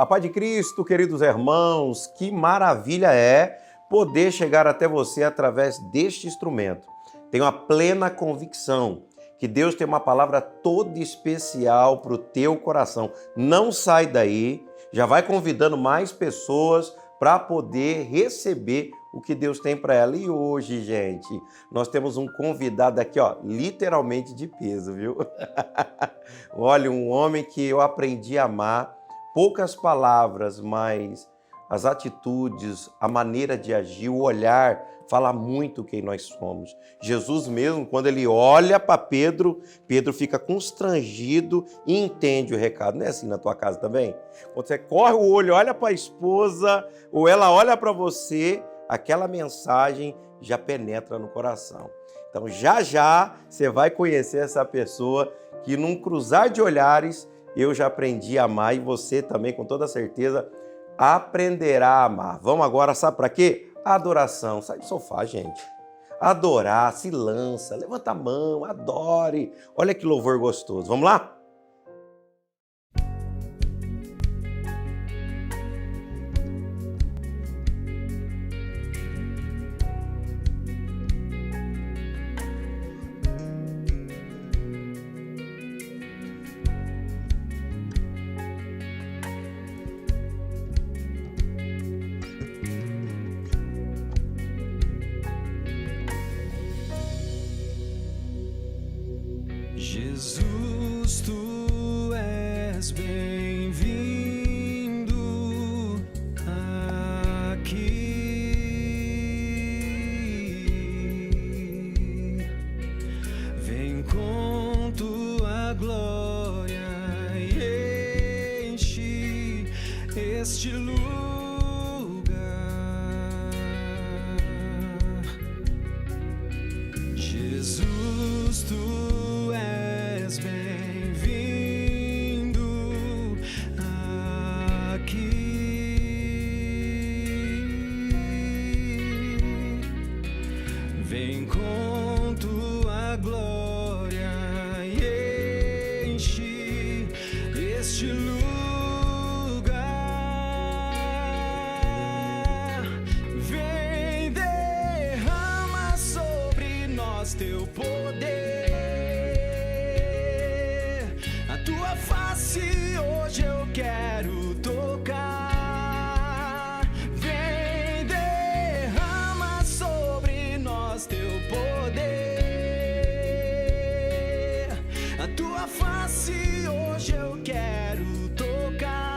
A paz de Cristo, queridos irmãos, que maravilha é poder chegar até você através deste instrumento. Tenho a plena convicção que Deus tem uma palavra toda especial para o teu coração. Não sai daí, já vai convidando mais pessoas para poder receber o que Deus tem para ela. E hoje, gente, nós temos um convidado aqui, ó, literalmente de peso, viu? Olha, um homem que eu aprendi a amar, poucas palavras, mas as atitudes, a maneira de agir, o olhar, fala muito quem nós somos. Jesus mesmo, quando ele olha para Pedro, Pedro fica constrangido e entende o recado. Não é assim na tua casa também? Quando você corre o olho, olha para a esposa, ou ela olha para você, aquela mensagem já penetra no coração. Então, já já você vai conhecer essa pessoa que num cruzar de olhares eu já aprendi a amar e você também, com toda certeza, aprenderá a amar. Vamos agora, sabe para quê? Adoração. Sai do sofá, gente. Adorar, se lança, levanta a mão, adore. Olha que louvor gostoso. Vamos lá? Jesus, tu és bem-vindo aqui. Vem com tua glória e enche este lugar. Jesus, tu és bem-vindo aqui. Vem com tua glória e enche este lugar. Vem, derrama sobre nós teu poder. A tua face hoje eu quero tocar. Vem, derrama sobre nós teu poder. A tua face hoje eu quero tocar.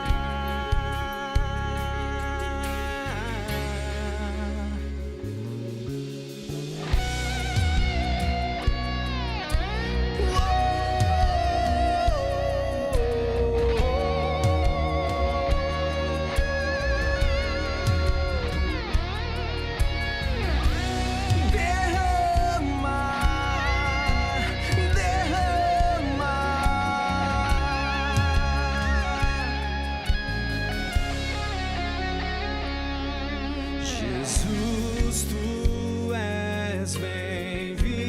Jesus, tu és bem-vindo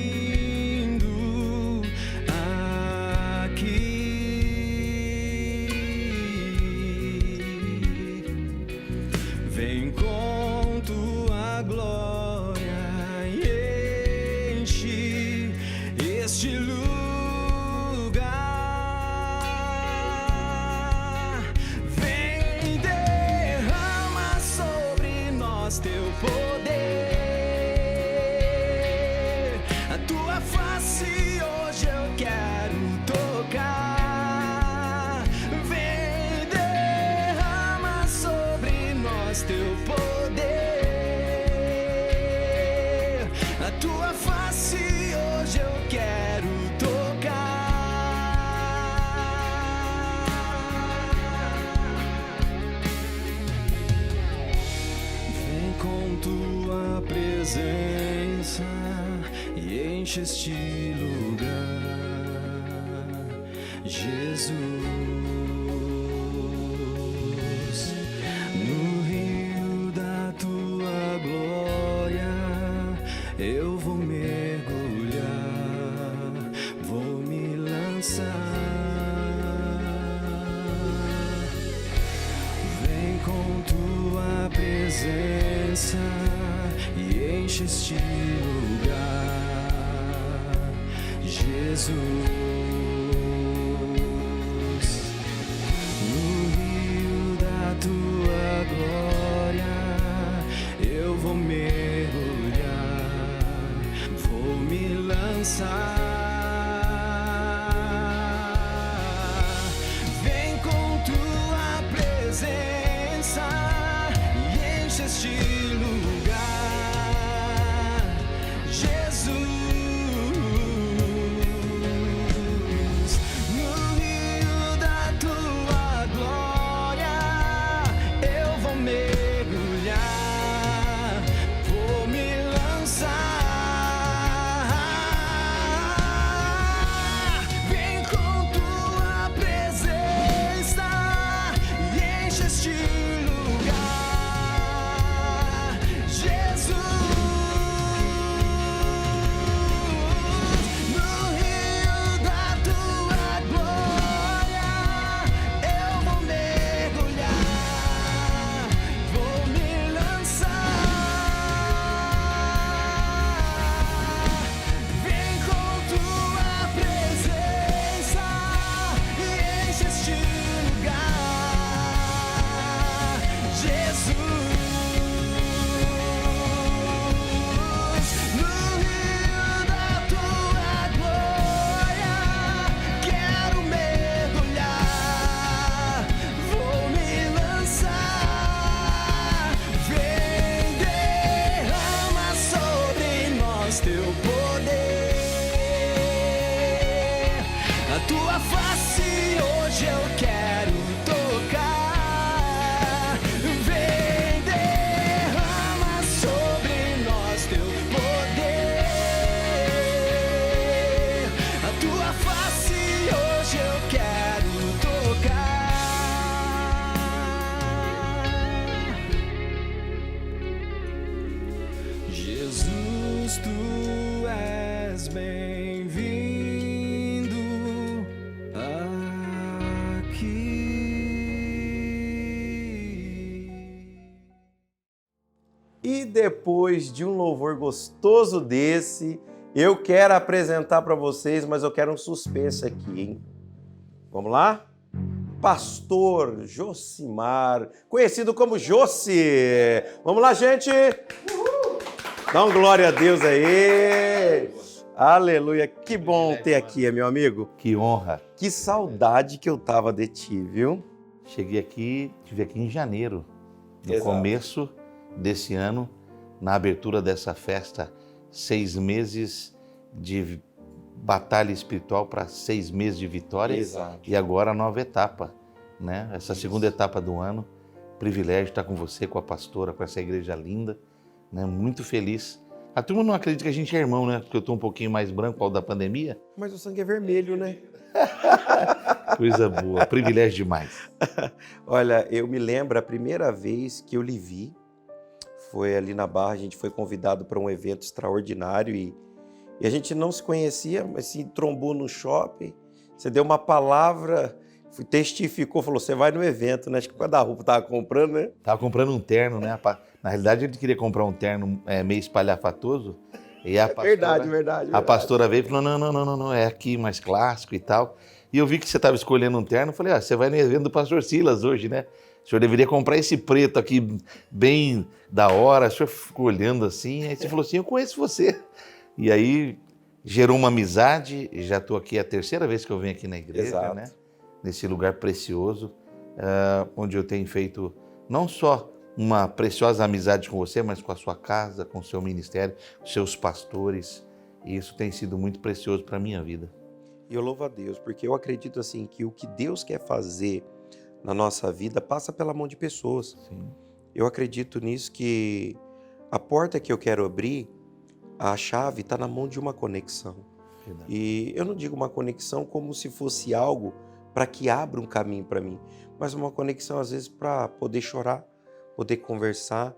aqui. Vem com tua glória e enche este lugar. Vem, derrama sobre nós teu poder. A tua face hoje eu quero tocar. Vem, derrama sobre nós teu poder. A tua face hoje eu quero tocar. Vem com tua presença e enche este lugar, Jesus. No rio da tua glória eu vou mergulhar, vou me lançar. enche este lugar, Jesus. No rio da tua glória eu vou mergulhar, vou me lançar. Vem com tua presença e enche este lugar, Jesus. No rio da tua glória eu vou mergulhar, vou me lançar. Vem com tua presença e enche este lugar, Jesus. No rio da tua glória eu vou mergulhar, vou me lançar. Vem com tua presença e enche este lugar, Jesus. No rio da tua glória quero mergulhar, vou me lançar. Vem, derrama sobre nós teu poder, a tua face hoje eu quero tocar. Vem, derrama sobre nós teu poder, a tua face hoje eu quero tocar. Jesus, tu és bem-vindo aqui. E depois de um louvor gostoso desse, eu quero apresentar para vocês, mas eu quero um suspense aqui, hein? Vamos lá? Pastor Josimar, conhecido como Josi. Vamos lá, gente? Dá um glória a Deus aí. Aleluia. Que bom ter aqui, meu amigo. Que honra. Que saudade que eu tava de ti, viu? Estive aqui em janeiro, no Exato. começo desse ano, na abertura dessa festa, 6 meses de batalha espiritual para 6 meses de vitória. Exato. E agora a nova etapa, né? Essa segunda etapa do ano. Privilégio de estar com você, com a pastora, com essa igreja linda, né? Muito feliz. A turma não acredita que a gente é irmão, né? Porque eu estou um pouquinho mais branco por causa da pandemia. Mas o sangue é vermelho, né? Coisa boa, privilégio demais. Olha, eu me lembro a primeira vez que eu lhe vi, foi ali na Barra, a gente foi convidado para um evento extraordinário e a gente não se conhecia, mas se trombou no shopping, você deu uma palavra, testificou, falou, você vai no evento, né? Acho que o guarda-roupa estava comprando, né? Tava comprando um terno, né? Na realidade, ele queria comprar um terno meio espalhafatoso. E a pastora, Verdade. A pastora veio e falou, não, é aqui mais clássico e tal. E eu vi que você estava escolhendo um terno, eu falei, você vai no evento do pastor Silas hoje, né? O senhor deveria comprar esse preto aqui, bem da hora. O senhor ficou olhando assim, aí você falou assim, eu conheço você. E aí gerou uma amizade, e já estou aqui, é a terceira vez que eu venho aqui na igreja, Exato. né? Nesse lugar precioso, onde eu tenho feito não só uma preciosa amizade com você, mas com a sua casa, com o seu ministério, com seus pastores. E isso tem sido muito precioso para a minha vida. E eu louvo a Deus, porque eu acredito assim que o que Deus quer fazer na nossa vida passa pela mão de pessoas. Sim. Eu acredito nisso, que a porta que eu quero abrir, a chave está na mão de uma conexão. Verdade. E eu não digo uma conexão como se fosse algo para que abra um caminho para mim, mas uma conexão às vezes para poder chorar, poder conversar,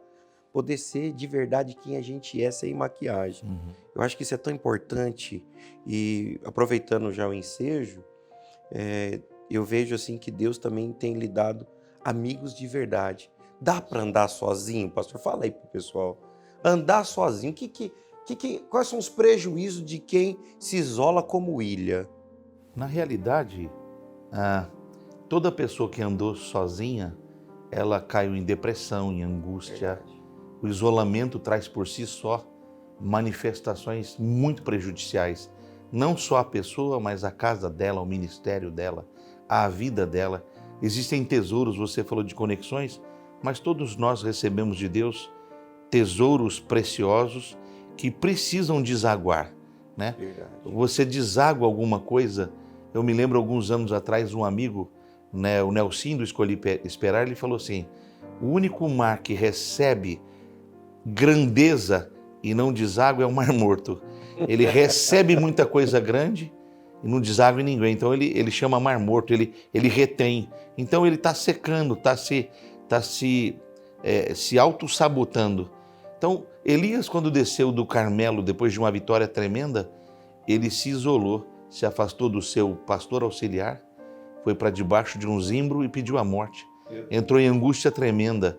poder ser de verdade quem a gente é sem maquiagem. Uhum. Eu acho que isso é tão importante e, aproveitando já o ensejo, eu vejo assim que Deus também tem lhe dado amigos de verdade. Dá para andar sozinho, pastor? Fala aí pro pessoal. andar sozinho. Quais são os prejuízos de quem se isola como ilha? Na realidade, toda pessoa que andou sozinha, ela caiu em depressão, em angústia. O isolamento traz por si só manifestações muito prejudiciais. Não só a pessoa, mas a casa dela, o ministério dela, a vida dela. Existem tesouros, você falou de conexões, mas todos nós recebemos de Deus tesouros preciosos que precisam desaguar, né? Verdade. Você deságua alguma coisa. Eu me lembro alguns anos atrás, um amigo, né, o Nelson do Escolhi Esperar, ele falou assim: o único mar que recebe grandeza e não deságua é o Mar Morto. Ele recebe muita coisa grande e não deságua em ninguém. Então ele chama Mar Morto, ele retém. Então ele está secando, está se auto-sabotando. Então Elias, quando desceu do Carmelo, depois de uma vitória tremenda, ele se isolou, se afastou do seu pastor auxiliar, foi para debaixo de um zimbro e pediu a morte. Entrou em angústia tremenda.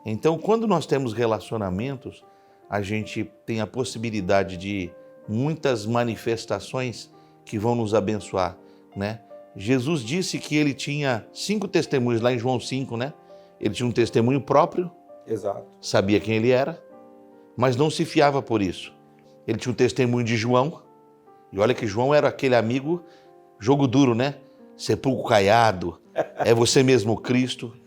Então, quando nós temos relacionamentos, a gente tem a possibilidade de muitas manifestações que vão nos abençoar, né? Jesus disse que ele tinha 5 testemunhos, lá em João 5, né? Ele tinha um testemunho próprio, Exato. sabia quem ele era, mas não se fiava por isso. Ele tinha um testemunho de João, e olha que João era aquele amigo, jogo duro, né? Sepulcro caiado, é você mesmo Cristo.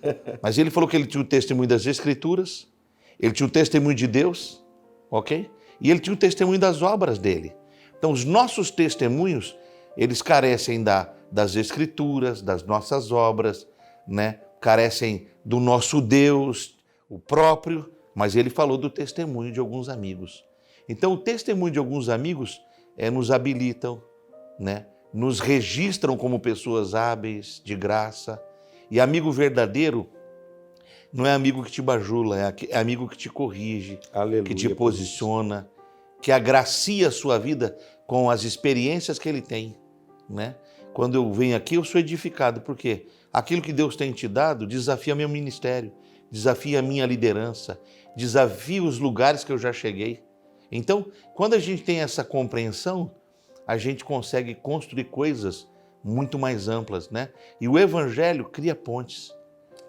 Mas ele falou que ele tinha o testemunho das Escrituras, ele tinha o testemunho de Deus, ok? E ele tinha o testemunho das obras dele. Então, os nossos testemunhos, eles carecem das Escrituras, das nossas obras, né? Carecem do nosso Deus, o próprio, mas ele falou do testemunho de alguns amigos. Então, o testemunho de alguns amigos nos habilitam, né? Nos registram como pessoas hábeis, de graça. E amigo verdadeiro não é amigo que te bajula, é amigo que te corrige, Aleluia, que te posiciona, que agracia a sua vida com as experiências que ele tem, né? Quando eu venho aqui, eu sou edificado, porque aquilo que Deus tem te dado desafia meu ministério, desafia a minha liderança, desafia os lugares que eu já cheguei. Então, quando a gente tem essa compreensão, a gente consegue construir coisas muito mais amplas, né? E o Evangelho cria pontes,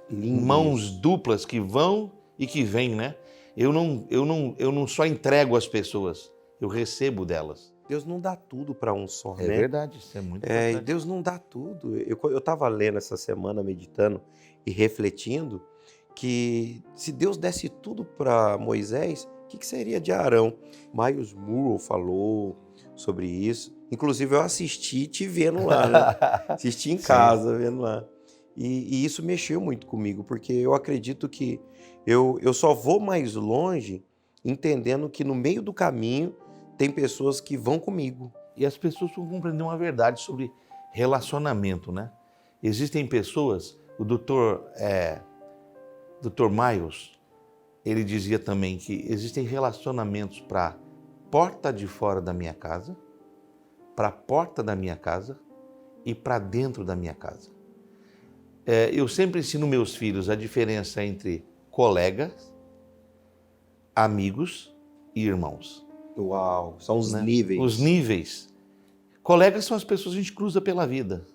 mãos duplas que vão e que vêm, né? Eu não só entrego às pessoas, eu recebo delas. Deus não dá tudo para um só, É né? verdade, isso é muito E importante. Deus não dá tudo. Eu estava lendo essa semana, meditando e refletindo, que se Deus desse tudo para Moisés, o que seria de Arão? Miles Monroe falou sobre isso. Inclusive eu assisti te vendo lá, né? Assisti em casa, vendo lá. E isso mexeu muito comigo, porque eu acredito que eu só vou mais longe entendendo que no meio do caminho tem pessoas que vão comigo. E as pessoas vão compreender uma verdade sobre relacionamento, né? Existem pessoas, o Dr. Miles, ele dizia também que existem relacionamentos para a porta de fora da minha casa, para a porta da minha casa e para dentro da minha casa. Eu sempre ensino meus filhos a diferença entre colegas, amigos e irmãos. Uau, são os Né? níveis. Os níveis. Colegas são as pessoas que a gente cruza pela vida.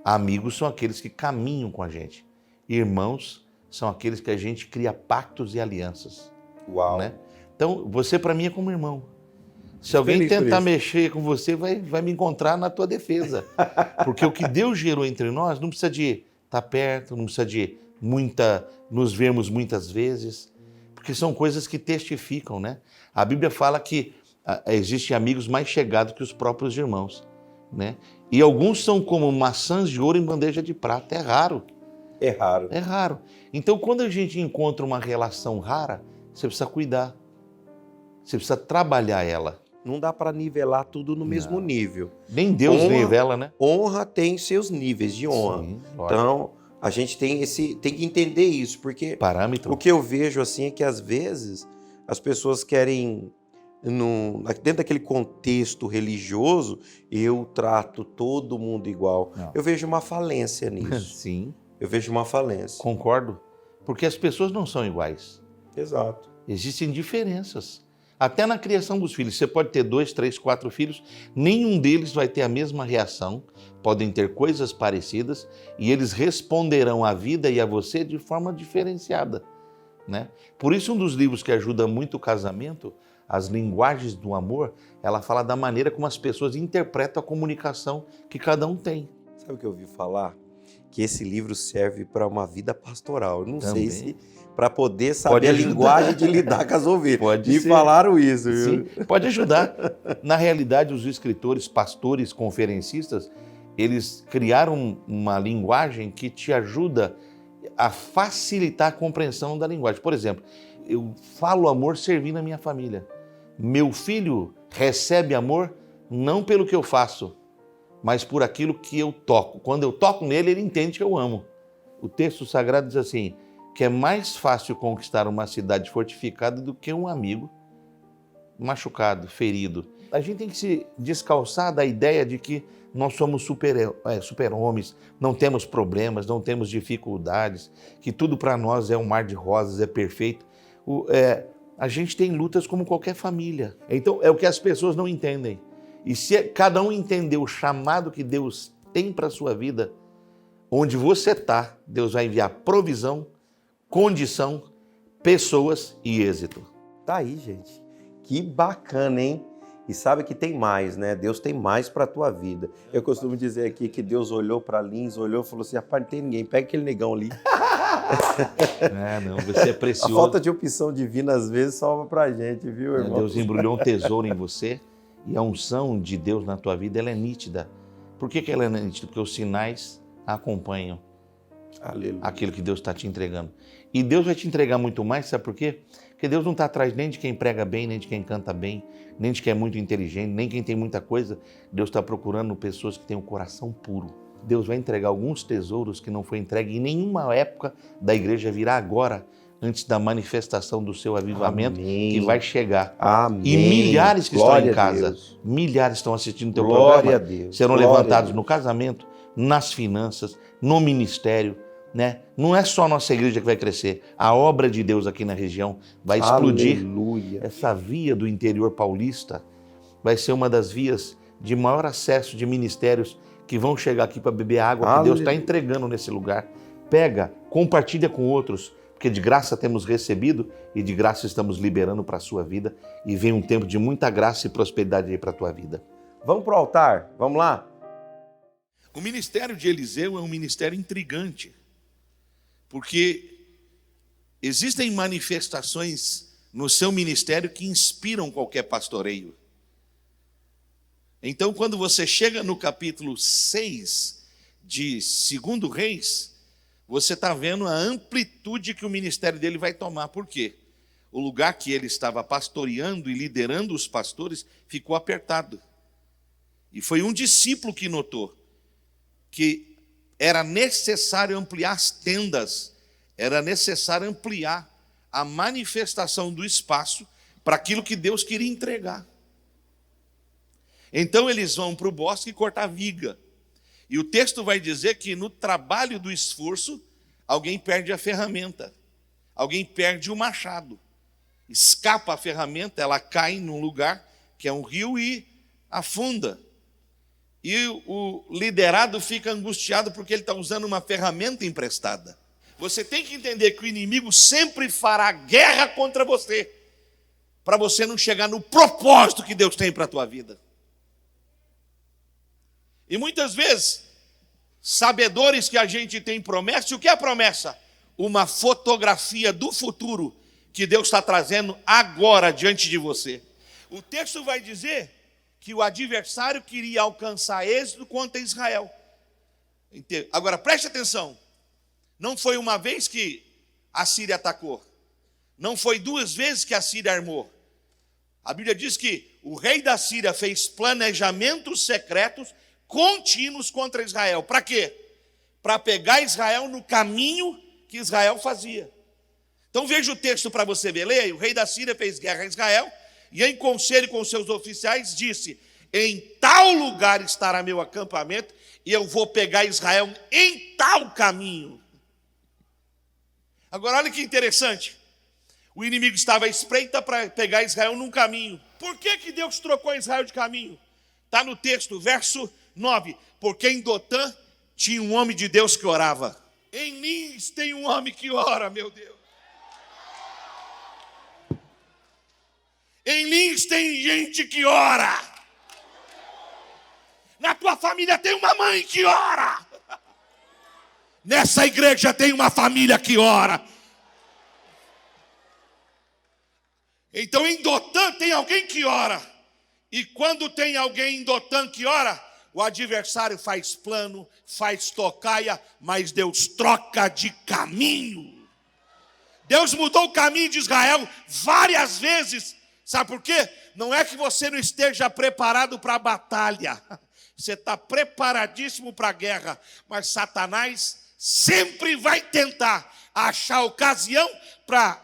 Amigos são aqueles que caminham com a gente. Irmãos são aqueles que a gente cria pactos e alianças. Uau. Né? Então, você para mim é como irmão. Se alguém Feliz por tentar isso. mexer com você, vai me encontrar na tua defesa. Porque o que Deus gerou entre nós não precisa de estar perto, não precisa de nos vermos muitas vezes, porque são coisas que testificam, né? A Bíblia fala que existem amigos mais chegados que os próprios irmãos, né? E alguns são como maçãs de ouro em bandeja de prata. É raro. É raro. É raro. Então, quando a gente encontra uma relação rara, você precisa cuidar. Você precisa trabalhar ela. Não dá para nivelar tudo no mesmo nível. Nem Deus Honra- nivela, né? Honra tem seus níveis de honra. Sim, lógico. Então, a gente tem que entender isso, porque Parâmetro. o que eu vejo assim é que às vezes as pessoas querem, dentro daquele contexto religioso, eu trato todo mundo igual. Não. Eu vejo uma falência nisso. Sim, Eu vejo uma falência. concordo. Porque as pessoas não são iguais. Exato. Existem diferenças. Até na criação dos filhos. Você pode ter 2, 3, 4 filhos, nenhum deles vai ter a mesma reação, podem ter coisas parecidas e eles responderão à vida e a você de forma diferenciada, né? Por isso, um dos livros que ajuda muito o casamento, As Linguagens do Amor, ela fala da maneira como as pessoas interpretam a comunicação que cada um tem. Sabe o que eu ouvi falar? Que esse livro serve para uma vida pastoral. Eu não Também. sei se para poder Pode saber a ajudar. linguagem de lidar com as ovelhas. Pode Me ser. falaram isso, viu? Sim, pode ajudar. Na realidade, os escritores, pastores, conferencistas, eles criaram uma linguagem que te ajuda a facilitar a compreensão da linguagem. Por exemplo, eu falo amor servindo a minha família. Meu filho recebe amor não pelo que eu faço, mas por aquilo que eu toco. Quando eu toco nele, ele entende que eu amo. O texto sagrado diz assim, que é mais fácil conquistar uma cidade fortificada do que um amigo machucado, ferido. A gente tem que se descalçar da ideia de que nós somos super-homens, não temos problemas, não temos dificuldades, que tudo para nós é um mar de rosas, é perfeito. A gente tem lutas como qualquer família. Então, é o que as pessoas não entendem. E se cada um entender o chamado que Deus tem para a sua vida, onde você está, Deus vai enviar provisão, condição, pessoas e êxito. Tá aí, gente. Que bacana, hein? E sabe que tem mais, né? Deus tem mais para a tua vida. Eu costumo dizer aqui que Deus olhou para Lins, olhou e falou assim, rapaz, não tem ninguém, pega aquele negão ali. Não, você é A precioso. falta de opção divina às vezes salva pra gente, viu, irmão? Deus embrulhou um tesouro em você e a unção de Deus na tua vida, ela é nítida. Por que ela é nítida? Porque os sinais acompanham Aleluia. aquilo que Deus está te entregando. E Deus vai te entregar muito mais, sabe por quê? Porque Deus não está atrás nem de quem prega bem, nem de quem canta bem, nem de quem é muito inteligente, nem quem tem muita coisa. Deus está procurando pessoas que têm um coração puro. Deus vai entregar alguns tesouros que não foi entregue em nenhuma época da igreja, virá agora, antes da manifestação do seu avivamento, Amém. que vai chegar. Amém. E milhares que Glória estão em a casa, Deus. milhares estão assistindo o teu Glória programa, a Deus. serão Glória a levantados Deus. no casamento, nas finanças, no ministério, né? Não é só a nossa igreja que vai crescer, a obra de Deus aqui na região vai explodir. Aleluia. Essa via do interior paulista vai ser uma das vias de maior acesso de ministérios que vão chegar aqui para beber água que Deus está entregando nesse lugar. Pega, compartilha com outros, porque de graça temos recebido e de graça estamos liberando para a sua vida, e vem um tempo de muita graça e prosperidade aí para a tua vida. Vamos pro altar? Vamos lá? O ministério de Eliseu é um ministério intrigante, porque existem manifestações no seu ministério que inspiram qualquer pastoreio. Então, quando você chega no capítulo 6 de 2 Reis, você está vendo a amplitude que o ministério dele vai tomar. Por quê? O lugar que ele estava pastoreando e liderando os pastores ficou apertado. E foi um discípulo que notou que era necessário ampliar as tendas, era necessário ampliar a manifestação do espaço para aquilo que Deus queria entregar. Então eles vão para o bosque cortar viga. E o texto vai dizer que no trabalho do esforço, alguém perde a ferramenta, alguém perde o machado. Escapa a ferramenta, ela cai num lugar que é um rio e afunda. E o liderado fica angustiado porque ele está usando uma ferramenta emprestada. Você tem que entender que o inimigo sempre fará guerra contra você, para você não chegar no propósito que Deus tem para a tua vida. E muitas vezes, sabedores que a gente tem promessa, e o que é a promessa? Uma fotografia do futuro que Deus está trazendo agora diante de você. O texto vai dizer que o adversário queria alcançar êxito contra Israel. Agora, preste atenção. Não foi uma vez que a Síria atacou. Não foi 2 vezes que a Síria armou. A Bíblia diz que o rei da Síria fez planejamentos secretos contínuos contra Israel. Para quê? Para pegar Israel no caminho que Israel fazia. Então veja o texto para você ver. Leia. O rei da Síria fez guerra a Israel e em conselho com seus oficiais disse: em tal lugar estará meu acampamento e eu vou pegar Israel em tal caminho. Agora olha que interessante. O inimigo estava à espreita para pegar Israel num caminho. Por que Deus trocou Israel de caminho? Está no texto, verso 9. Porque em Dotã tinha um homem de Deus que orava. Em Lins tem um homem que ora, meu Deus. Em Lins tem gente que ora. Na tua família tem uma mãe que ora. Nessa igreja tem uma família que ora. Então em Dotã tem alguém que ora. E quando tem alguém em Dotã que ora, o adversário faz plano, faz tocaia, mas Deus troca de caminho. Deus mudou o caminho de Israel várias vezes. Sabe por quê? Não é que você não esteja preparado para a batalha. Você está preparadíssimo para a guerra. Mas Satanás sempre vai tentar achar ocasião para,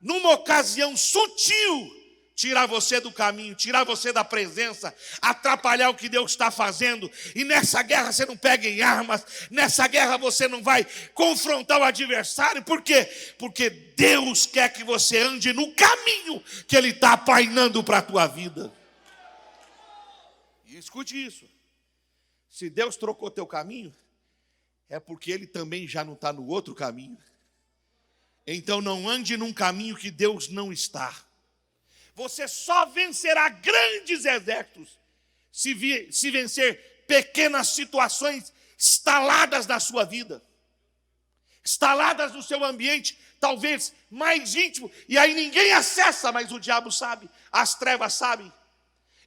numa ocasião sutil, tirar você do caminho, tirar você da presença, atrapalhar o que Deus está fazendo. E nessa guerra você não pega em armas, nessa guerra você não vai confrontar o adversário. Por quê? Porque Deus quer que você ande no caminho que Ele está apainando para a tua vida. E escute isso. Se Deus trocou teu caminho, é porque Ele também já não está no outro caminho. Então não ande num caminho que Deus não está. Você só vencerá grandes exércitos se vencer pequenas situações instaladas na sua vida, instaladas no seu ambiente, talvez mais íntimo, e aí ninguém acessa, mas o diabo sabe, as trevas sabem.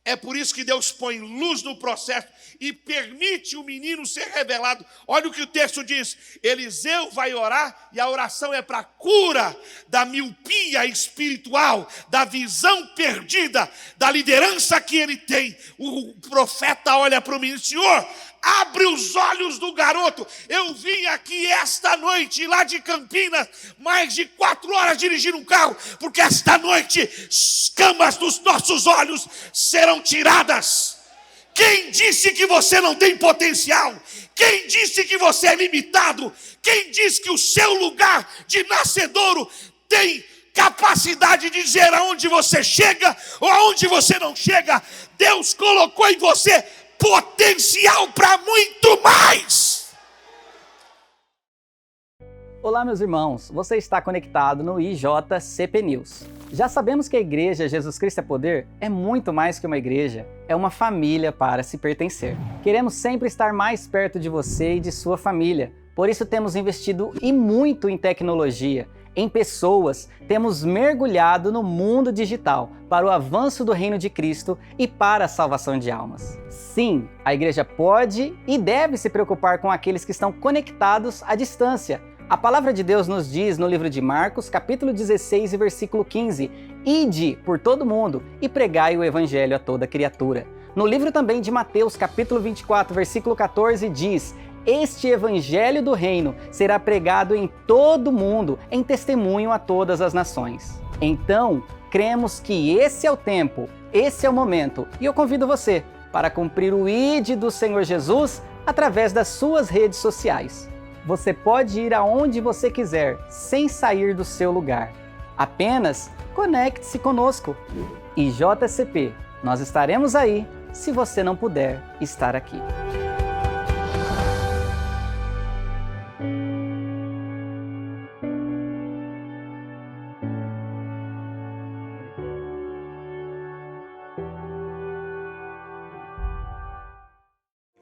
É por isso que Deus põe luz no processo e permite o menino ser revelado. Olha o que o texto diz. Eliseu vai orar e a oração é para cura da miopia espiritual, da visão perdida, da liderança que ele tem. O profeta olha para o menino: Senhor, abre os olhos do garoto. Eu vim aqui esta noite, lá de Campinas, mais de 4 horas dirigindo um carro, porque esta noite escamas dos nossos olhos serão tiradas. Quem disse que você não tem potencial? Quem disse que você é limitado? Quem disse que o seu lugar de nascedouro tem capacidade de dizer aonde você chega ou aonde você não chega? Deus colocou em você potencial para muito mais. Olá, meus irmãos, você está conectado no IJCP News. Já sabemos que a Igreja Jesus Cristo é Poder é muito mais que uma igreja, é uma família para se pertencer. Queremos sempre estar mais perto de você e de sua família, por isso temos investido e muito em tecnologia, em pessoas, temos mergulhado no mundo digital para o avanço do reino de Cristo e para a salvação de almas. Sim, a igreja pode e deve se preocupar com aqueles que estão conectados à distância. A palavra de Deus nos diz no livro de Marcos, capítulo 16 e versículo 15, Ide por todo mundo e pregai o evangelho a toda criatura. No livro também de Mateus, capítulo 24, versículo 14, diz: Este evangelho do reino será pregado em todo o mundo, em testemunho a todas as nações. Então, cremos que esse é o tempo, esse é o momento, e eu convido você para cumprir o ID do Senhor Jesus através das suas redes sociais. Você pode ir aonde você quiser, sem sair do seu lugar. Apenas conecte-se conosco. IJCP, nós estaremos aí se você não puder estar aqui.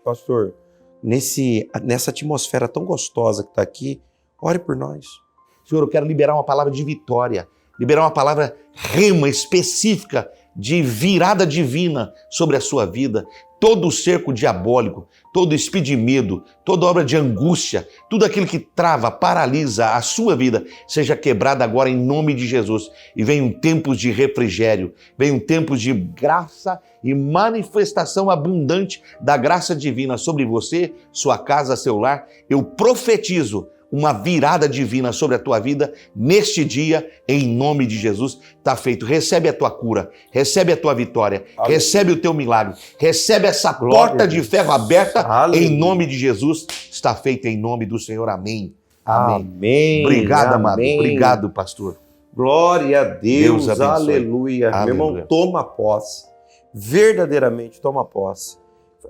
Pastor, nessa atmosfera tão gostosa que está aqui, ore por nós. Senhor, eu quero liberar uma palavra de vitória, liberar uma palavra rema específica de virada divina sobre a sua vida. Todo o cerco diabólico, todo espírito de medo, toda obra de angústia, tudo aquilo que trava, paralisa a sua vida, seja quebrado agora em nome de Jesus. E venham tempos de refrigério, venham tempos de graça e manifestação abundante da graça divina sobre você, sua casa, seu lar. Eu profetizo uma virada divina sobre a tua vida neste dia, em nome de Jesus. Está feito. Recebe a tua cura, recebe a tua vitória, aleluia, recebe o teu milagre, recebe essa porta de ferro aberta, aleluia, em nome de Jesus. Está feito em nome do Senhor. Amém. Amém. Amém. Obrigado, amém, amado. Obrigado, pastor. Glória a Deus, Deus abençoe. aleluia. Meu irmão, Aleluia. toma posse. Verdadeiramente toma posse.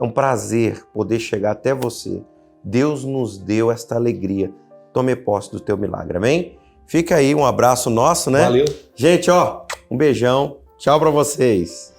É um prazer poder chegar até você. Deus nos deu esta alegria. Tome posse do teu milagre, amém? Fica aí um abraço nosso, né? Valeu. Gente, ó, um beijão. Tchau pra vocês.